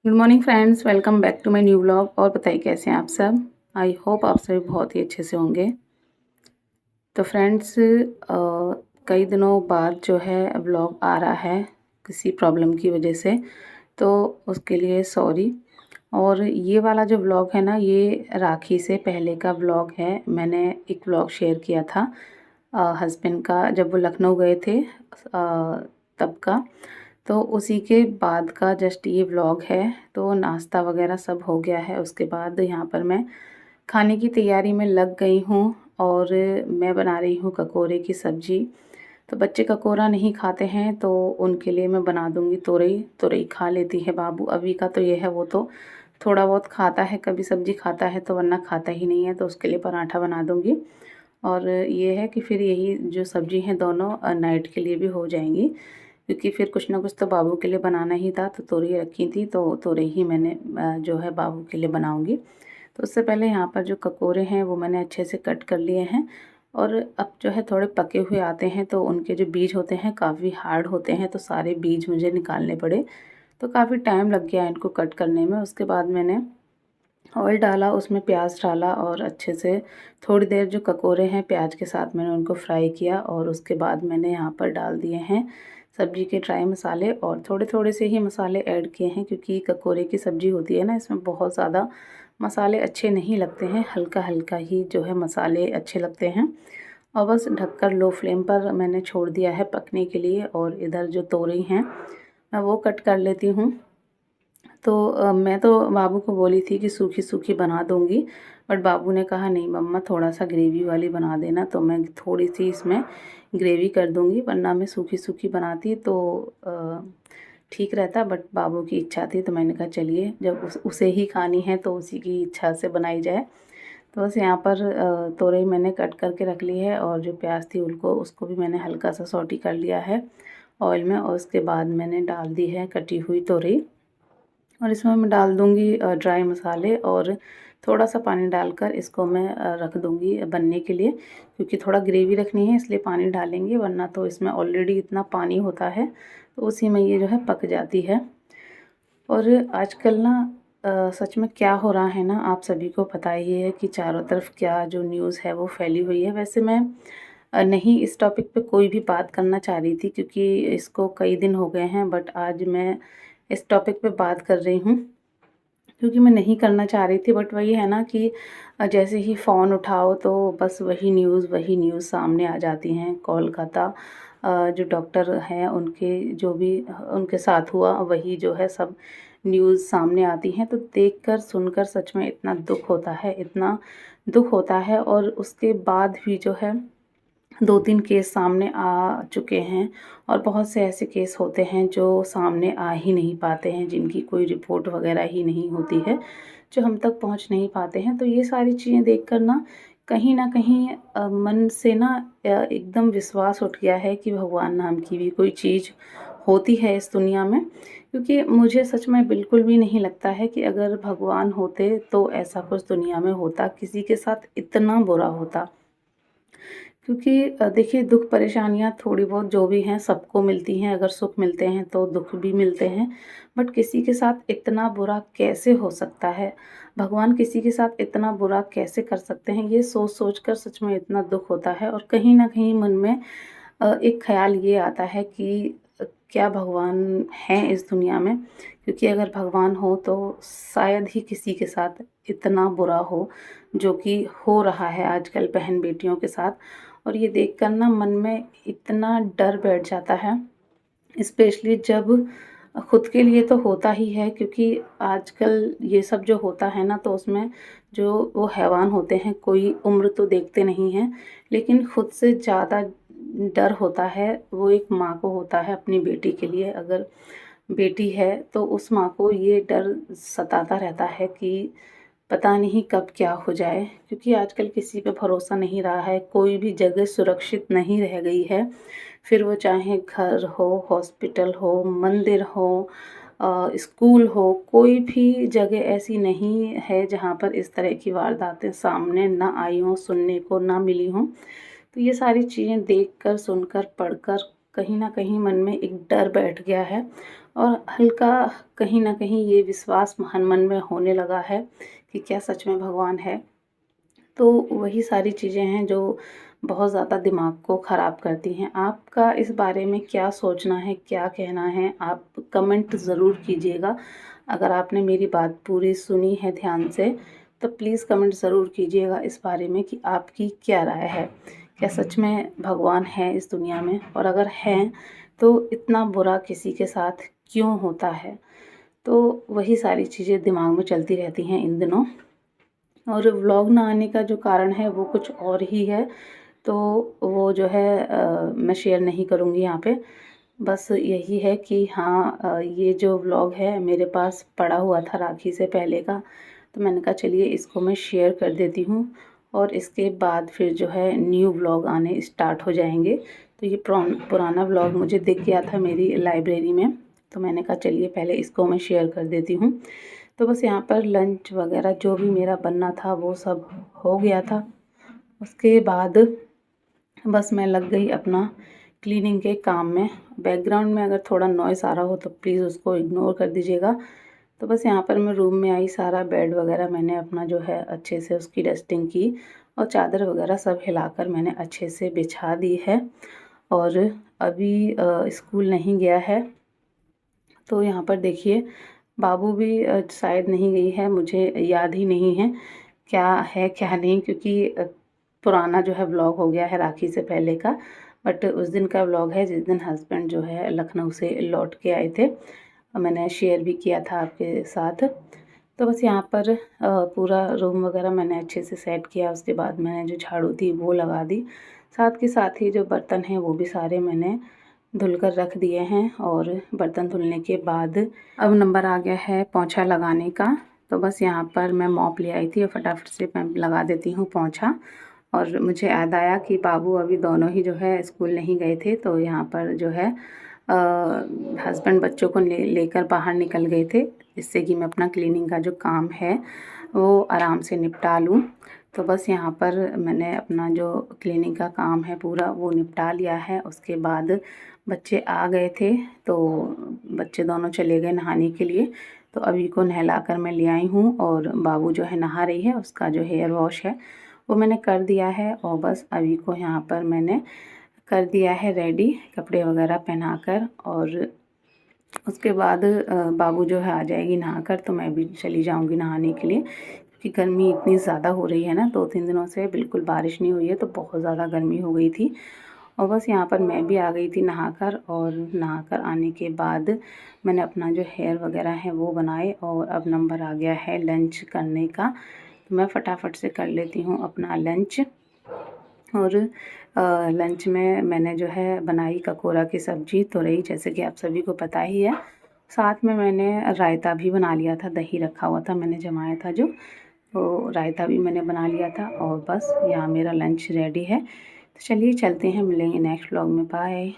Good morning friends, welcome back to my new vlog. और बताइए कैसे हैं आप सब। आई होप आप सभी बहुत ही अच्छे से होंगे। तो फ्रेंड्स, कई दिनों बाद जो है व्लॉग आ रहा है किसी प्रॉब्लम की वजह से, तो उसके लिए सॉरी। और ये वाला जो व्लॉग है ना, ये राखी से पहले का व्लॉग है। मैंने एक व्लॉग शेयर किया था हस्बैंड का, जब वो लखनऊ गए थे तब का। तो उसी के बाद का जस्ट ये व्लॉग है। तो नाश्ता वगैरह सब हो गया है। उसके बाद यहाँ पर मैं खाने की तैयारी में लग गई हूँ और मैं बना रही हूँ ककोरे की सब्ज़ी। तो बच्चे ककोरा नहीं खाते हैं, तो उनके लिए मैं बना दूँगी तुरई। तुरई खा लेती है बाबू। अभी का तो ये है, वो तो थोड़ा बहुत खाता है, कभी सब्ज़ी खाता है तो, वरना खाता ही नहीं है। तो उसके लिए पराठा बना दूँगी। और ये है कि फिर यही जो सब्ज़ी हैं दोनों नाइट के लिए भी हो जाएंगी, क्योंकि फिर कुछ ना कुछ तो बाबू के लिए बनाना ही था। तो तोरई रखी थी, तो तोरई ही मैंने जो है बाबू के लिए बनाऊंगी। तो उससे पहले यहाँ पर जो ककोरे हैं वो मैंने अच्छे से कट कर लिए हैं। और अब जो है थोड़े पके हुए आते हैं, तो उनके जो बीज होते हैं काफ़ी हार्ड होते हैं, तो सारे बीज मुझे निकालने पड़े। तो काफ़ी टाइम लग गया इनको कट करने में। उसके बाद मैंने ऑयल डाला, उसमें प्याज डाला और अच्छे से थोड़ी देर जो ककोरे हैं प्याज के साथ मैंने उनको फ्राई किया। और उसके बाद मैंने यहाँ पर डाल दिए हैं सब्जी के ड्राई मसाले, और थोड़े थोड़े से ही मसाले ऐड किए हैं, क्योंकि ककोरे की सब्ज़ी होती है ना, इसमें बहुत ज़्यादा मसाले अच्छे नहीं लगते हैं। हल्का हल्का ही जो है मसाले अच्छे लगते हैं। और बस ढककर लो फ्लेम पर मैंने छोड़ दिया है पकने के लिए। और इधर जो तोरई हैं मैं वो कट कर लेती हूँ। तो मैं तो बाबू को बोली थी कि सूखी सूखी बना दूँगी, बट बाबू ने कहा नहीं मम्मा, थोड़ा सा ग्रेवी वाली बना देना। तो मैं थोड़ी सी इसमें ग्रेवी कर दूँगी, वरना मैं सूखी सूखी बनाती तो ठीक रहता। बट बाबू की इच्छा थी, तो मैंने कहा चलिए, जब उसे ही खानी है तो उसी की इच्छा से बनाई जाए। तो बस यहाँ पर तोरई मैंने कट करके रख ली है, और जो प्याज थी उसको भी मैंने हल्का सा सौटी कर लिया है ऑयल में। और उसके बाद मैंने डाल दी है कटी हुई तोरई, और इसमें मैं डाल दूँगी ड्राई मसाले, और थोड़ा सा पानी डालकर इसको मैं रख दूँगी बनने के लिए, क्योंकि थोड़ा ग्रेवी रखनी है इसलिए पानी डालेंगे, वरना तो इसमें ऑलरेडी इतना पानी होता है, तो उसी में ये जो है पक जाती है। और आजकल ना सच में क्या हो रहा है ना, आप सभी को पता ही है कि चारों तरफ क्या जो न्यूज़ है वो फैली हुई है। वैसे मैं नहीं इस टॉपिक पे कोई भी बात करना चाह रही थी, क्योंकि इसको कई दिन हो गए हैं, बट आज मैं इस टॉपिक पे बात कर रही हूँ, क्योंकि मैं नहीं करना चाह रही थी। बट वही है ना कि जैसे ही फ़ोन उठाओ तो बस वही न्यूज़ सामने आ जाती हैं। कोलकाता जो डॉक्टर हैं उनके जो भी उनके साथ हुआ, वही जो है सब न्यूज़ सामने आती हैं। तो देखकर सुनकर सच में इतना दुख होता है, इतना दुख होता है। और उसके बाद भी जो है 2-3 केस सामने आ चुके हैं, और बहुत से ऐसे केस होते हैं जो सामने आ ही नहीं पाते हैं, जिनकी कोई रिपोर्ट वगैरह ही नहीं होती है, जो हम तक पहुंच नहीं पाते हैं। तो ये सारी चीज़ें देखकर ना कहीं मन से ना एकदम विश्वास उठ गया है कि भगवान नाम की भी कोई चीज़ होती है इस दुनिया में। क्योंकि मुझे सच में बिल्कुल भी नहीं लगता है कि अगर भगवान होते तो ऐसा कुछ दुनिया में होता, किसी के साथ इतना बुरा होता। क्योंकि देखिए, दुख परेशानियाँ थोड़ी बहुत जो भी हैं सबको मिलती हैं। अगर सुख मिलते हैं तो दुख भी मिलते हैं, बट किसी के साथ इतना बुरा कैसे हो सकता है? भगवान किसी के साथ इतना बुरा कैसे कर सकते हैं? ये सोच सोच कर सच में इतना दुख होता है। और कहीं न कहीं मन में एक ख़्याल ये आता है कि क्या भगवान हैं इस दुनिया में? क्योंकि अगर भगवान हो तो शायद ही किसी के साथ इतना बुरा हो, जो कि हो रहा है आजकल बहन बेटियों के साथ। और ये देखकर ना मन में इतना डर बैठ जाता है, स्पेशली जब खुद के लिए तो होता ही है, क्योंकि आजकल ये सब जो होता है ना, तो उसमें जो वो हैवान होते हैं कोई उम्र तो देखते नहीं हैं, लेकिन खुद से ज़्यादा डर होता है वो एक माँ को होता है अपनी बेटी के लिए। अगर बेटी है तो उस माँ को ये डर सताता रहता है कि पता नहीं कब क्या हो जाए, क्योंकि आजकल किसी पे भरोसा नहीं रहा है। कोई भी जगह सुरक्षित नहीं रह गई है, फिर वो चाहे घर हो, हॉस्पिटल हो, मंदिर हो, स्कूल हो, कोई भी जगह ऐसी नहीं है जहाँ पर इस तरह की वारदातें सामने ना आई हों, सुनने को ना मिली हों। तो ये सारी चीज़ें देखकर, सुनकर, पढ़कर कहीं न कहीं मन में एक डर बैठ गया है। और हल्का कहीं न कहीं ये विश्वास मन में होने लगा है कि क्या सच में भगवान है। तो वही सारी चीज़ें हैं जो बहुत ज़्यादा दिमाग को ख़राब करती हैं। आपका इस बारे में क्या सोचना है, क्या कहना है? आप कमेंट ज़रूर कीजिएगा। अगर आपने मेरी बात पूरी सुनी है ध्यान से, तो प्लीज़ कमेंट ज़रूर कीजिएगा इस बारे में कि आपकी क्या राय है? क्या सच में भगवान है इस दुनिया में? और अगर हैं, तो इतना बुरा किसी के साथ क्यों होता है? तो वही सारी चीज़ें दिमाग में चलती रहती हैं इन दिनों। और व्लॉग ना आने का जो कारण है वो कुछ और ही है, तो वो जो है मैं शेयर नहीं करूँगी यहाँ पे। बस यही है कि हाँ, ये जो व्लॉग है मेरे पास पड़ा हुआ था राखी से पहले का, तो मैंने कहा चलिए इसको मैं शेयर कर देती हूँ और इसके बाद फिर जो है न्यू व्लॉग आने स्टार्ट हो जाएंगे। तो ये पुराना व्लॉग मुझे दिख गया था मेरी लाइब्रेरी में, तो मैंने कहा चलिए पहले इसको मैं शेयर कर देती हूँ। तो बस यहाँ पर लंच वगैरह जो भी मेरा बनना था वो सब हो गया था। उसके बाद बस मैं लग गई अपना क्लीनिंग के काम में। बैकग्राउंड में अगर थोड़ा नॉइज़ आ रहा हो तो प्लीज़ उसको इग्नोर कर दीजिएगा। तो बस यहाँ पर मैं रूम में आई, सारा बेड वगैरह मैंने अपना जो है अच्छे से उसकी डस्टिंग की और चादर वगैरह सब हिलाकर मैंने अच्छे से बिछा दी है। और अभी स्कूल नहीं गया है, तो यहाँ पर देखिए बाबू भी शायद नहीं गई है, मुझे याद ही नहीं है क्या नहीं, क्योंकि पुराना जो है व्लॉग हो गया है राखी से पहले का। बट उस दिन का व्लॉग है जिस दिन हस्बैंड जो है लखनऊ से लौट के आए थे, मैंने शेयर भी किया था आपके साथ। तो बस यहाँ पर पूरा रूम वगैरह मैंने अच्छे से सेट किया। उसके बाद मैंने जो झाड़ू थी वो लगा दी, साथ के साथ ही जो बर्तन हैं वो भी सारे मैंने धुलकर रख दिए हैं। और बर्तन धुलने के बाद अब नंबर आ गया है पोंछा लगाने का। तो बस यहाँ पर मैं मॉप ले आई थी और फटाफट से मैं लगा देती हूँ पोंछा। और मुझे याद आया कि बाबू अभी दोनों ही जो है स्कूल नहीं गए थे, तो यहाँ पर जो है हस्बैंड बच्चों को लेकर बाहर निकल गए थे, जिससे कि मैं अपना क्लीनिंग का जो काम है वो आराम से निपटा लूँ। तो बस यहाँ पर मैंने अपना जो क्लीनिंग का काम है पूरा वो निपटा लिया है। उसके बाद बच्चे आ गए थे, तो बच्चे दोनों चले गए नहाने के लिए। तो अभी को नहलाकर मैं ले आई हूँ और बाबू जो है नहा रही है, उसका जो हेयर वॉश है वो मैंने कर दिया है। और बस अभी को यहाँ पर मैंने कर दिया है रेडी, कपड़े वगैरह पहनाकर। और उसके बाद बाबू जो है आ जाएगी नहाकर, तो मैं भी चली जाऊंगी नहाने के लिए, क्योंकि गर्मी इतनी ज़्यादा हो रही है ना, 2-3 दिनों से बिल्कुल बारिश नहीं हुई है, तो बहुत ज़्यादा गर्मी हो गई थी। और बस यहाँ पर मैं भी आ गई थी नहाकर। और नहाकर आने के बाद मैंने अपना जो हेयर वगैरह है वो बनाए और अब नंबर आ गया है लंच करने का। तो मैं फटाफट से कर लेती हूँ अपना लंच। और लंच में मैंने जो है बनाई ककोरा की सब्ज़ी तुरई, जैसे कि आप सभी को पता ही है। साथ में मैंने रायता भी बना लिया था, दही रखा हुआ था मैंने जमाया था जो, तो रायता भी मैंने बना लिया था। और बस यहाँ मेरा लंच रेडी है। तो चलिए चलते हैं, मिलेंगे नेक्स्ट व्लॉग में, बाय।